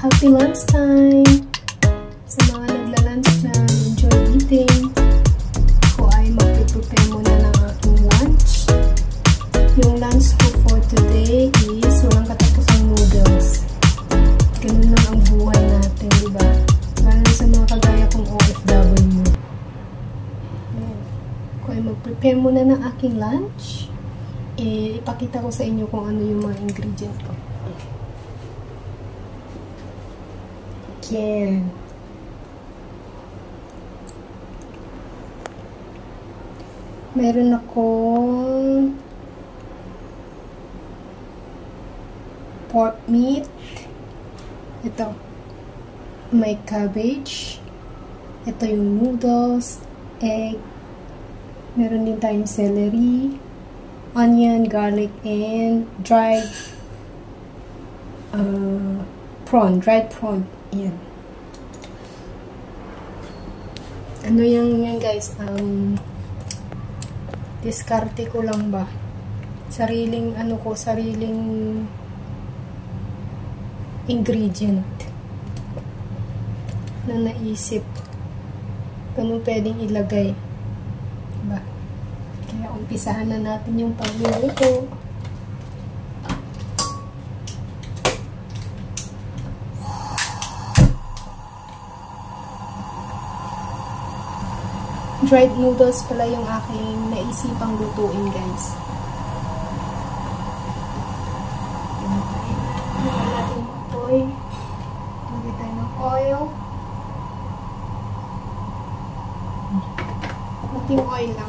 Happy lunchtime! Sa mga nagla-lunch dyan, enjoy eating. Ako ay mag-prepare muna ng aking lunch. Yung lunch ko for today is walang katapusang noodles. Ganun lang ang buhay natin, diba? Lalo sa mga kagaya kong OFW. Ako ay mag-prepare muna ng aking lunch. Ipakita ko sa inyo kung ano yung mga ingredient ko. Yan. Meron akong pork meat. Ito. May cabbage. Ito yung noodles, egg. Meron din tayong celery, onion, garlic, and dried prawn. Yan. Ano yan guys? Diskarte ko lang ba? Sariling ingredient na naisip. Ganun pwedeng ilagay. Diba? Kaya umpisahan na natin yung pagluluto. Dried noodles pala yung aking naisipang lutuin, guys. Lagyan natin ito eh. Lagyan tayo ng oil. Kunting oil lang.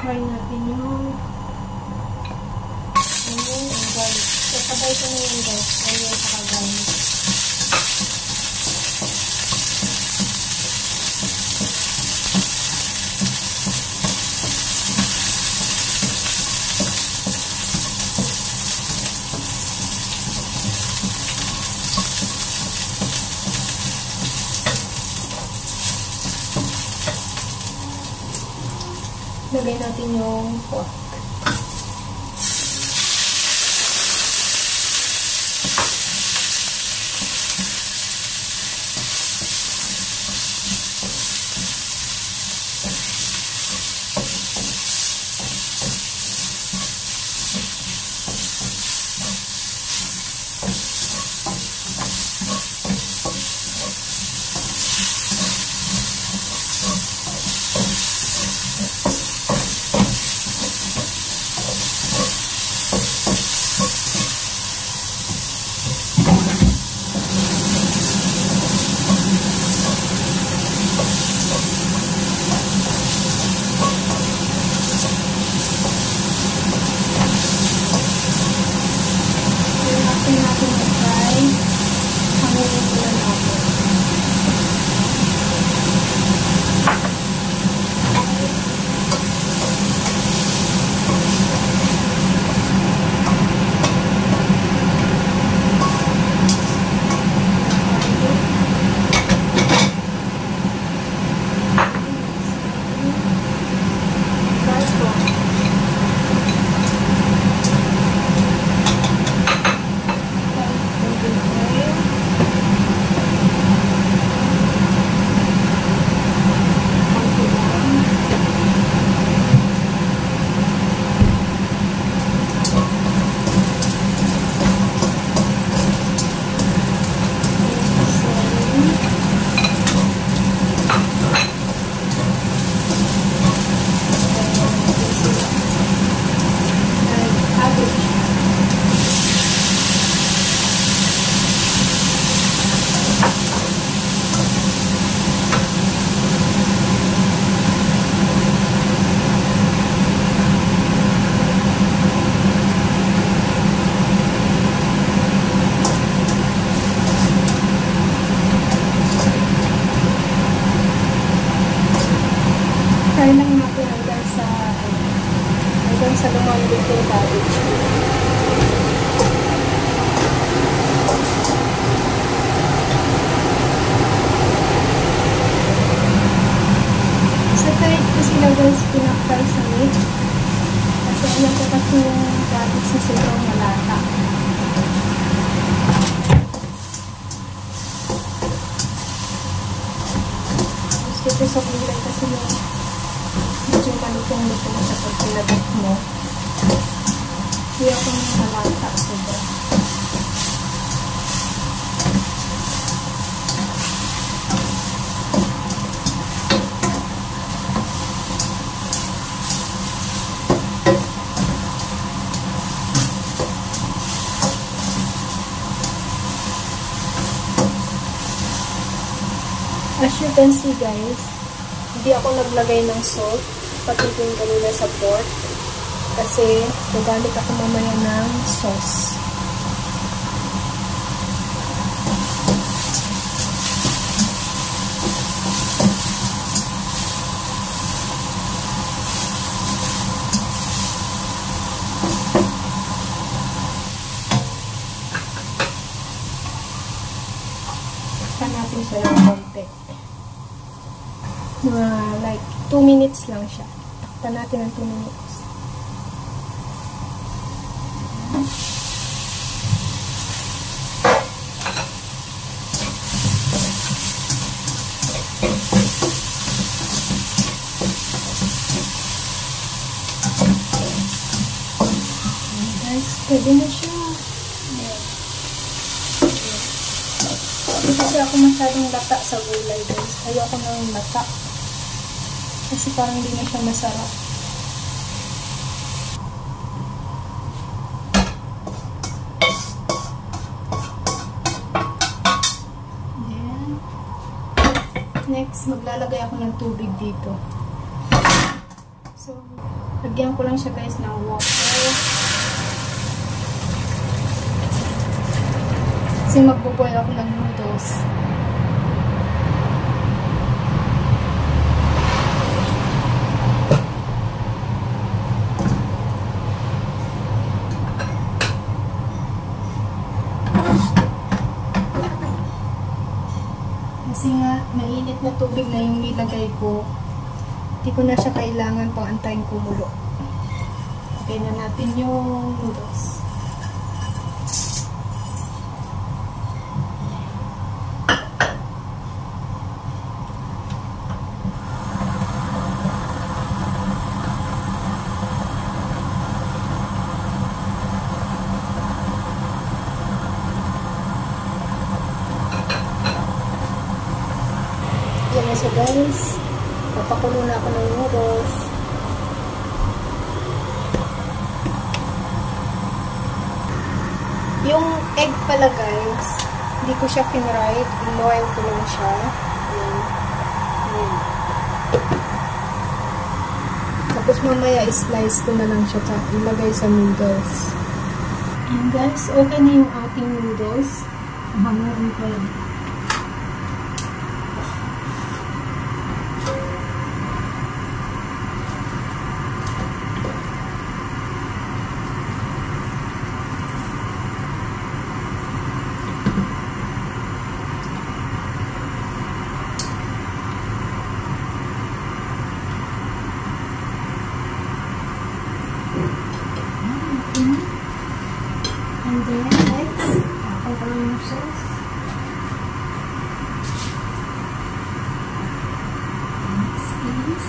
Try natin yung onion and garlic. Kasabay ko na yun guys. Onion saka garlic. Lagay natin yung pork. Try lang natin hanggang sa ating cabbage. Sa kahit ko sila guys pinakfry sa meat. Kasi alam ko kasi yung cabbage na sobrang malata. Gusto sa kulay kasi yung medyo malutong-lutong sa pagkilagat mo. Kaya kung malata sobra. As you can see guys, hindi ako naglagay ng salt, pati yung kanina sa pork, kasi gagamit ako mamaya ng sauce. Takpan natin siya ng konti. Like 2 minutes lang siya. Takpan natin ng 2 minutes. Guys, pwede na siya. Hindi kasi ako masyadong lata sa gulay guys. Ayoko nang lata. Kasi parang hindi na siya masarap. Then, next, maglalagay ako ng tubig dito. So, lagyan ko lang siya guys ng water. Kasi magbuboil ako ng noodles. Kasi nga, mainit na tubig na yung nilagay ko. Hindi ko na siya kailangan pang antayin kumulo. Lagay na natin yung noodles. Yan na siya guys. Papakulo na ako ng noodles. Yung egg pala guys, hindi ko siya pinried. In-oil ko lang siya. Tapos mamaya i-slice ko na lang siya at ilagay sa noodles. And guys, okay na yung ating noodles. Hanguin ko lang. And then next, tapon ko lang yung sauce. Next is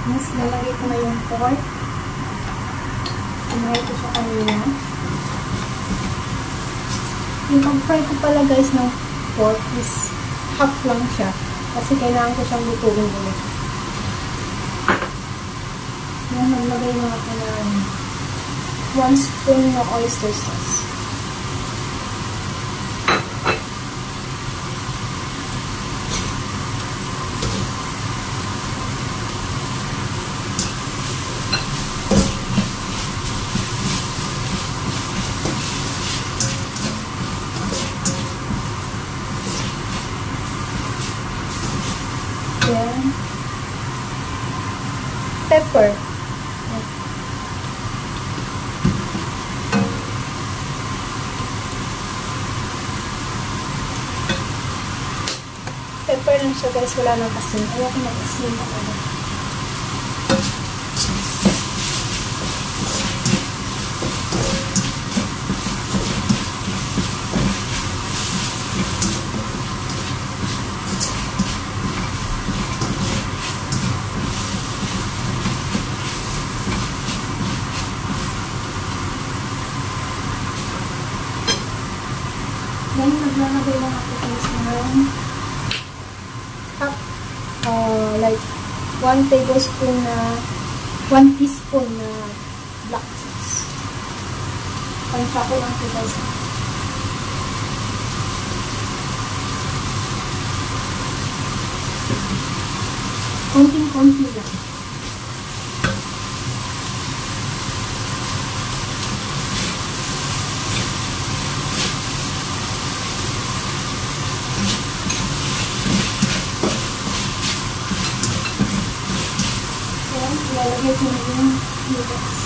mas lalagay ko na yung pork. Sinay ko siya kanina. Yung pag-fry ko pala guys ng pork is half lang siya. Kasi kailangan ko siyang lutuin ulit. Yan, maglagay na ako ng 1 spoon na oyster sauce. Then, pepper. Pepper lang siya guys, wala nang asin. Ayoko ng asin ako. Then, maglalagay lang ako guys ng like 1 tablespoon na 1 teaspoon na black sauce. Pansya ko lang ito guys. Konting-konti lang. Ilalagay ko na yung noodles.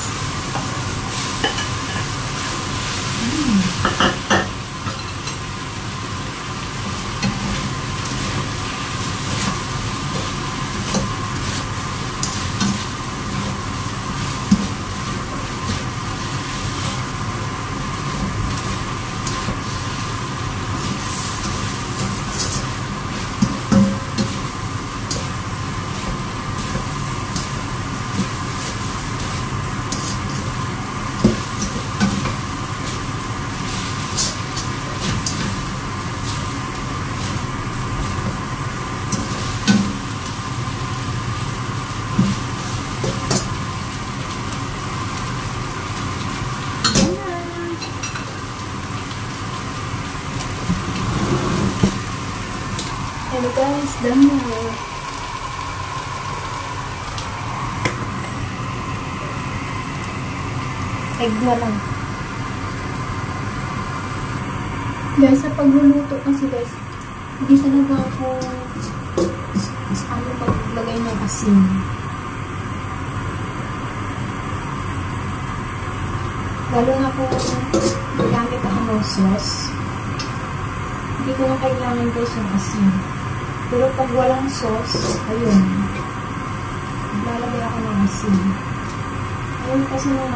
Hello guys, done na. Egg na lang. Guys, sa pagluluto kasi guys, hindi talaga ako maglagay ng asin. Lalo na kung magamit ako ng sauce, hindi ko na kailangan guys yung asin. Pero pag walang sauce, ayun, lalagay ako ng asin. Ayun kasi nung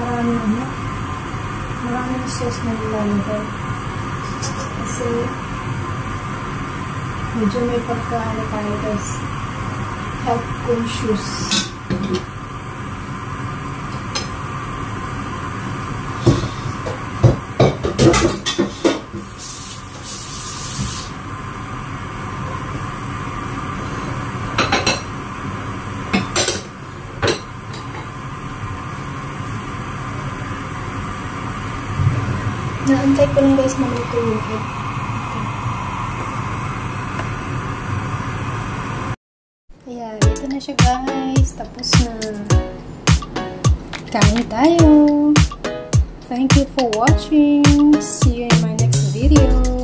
maraming sauce na nilalagay. Kasi medyo may pagkaano tayo guys, health conscious. Naantay ko lang guys maluto yung egg. Ayan, ito na siya guys. Tapos na. Kain tayo. Thank you for watching. See you in my next video.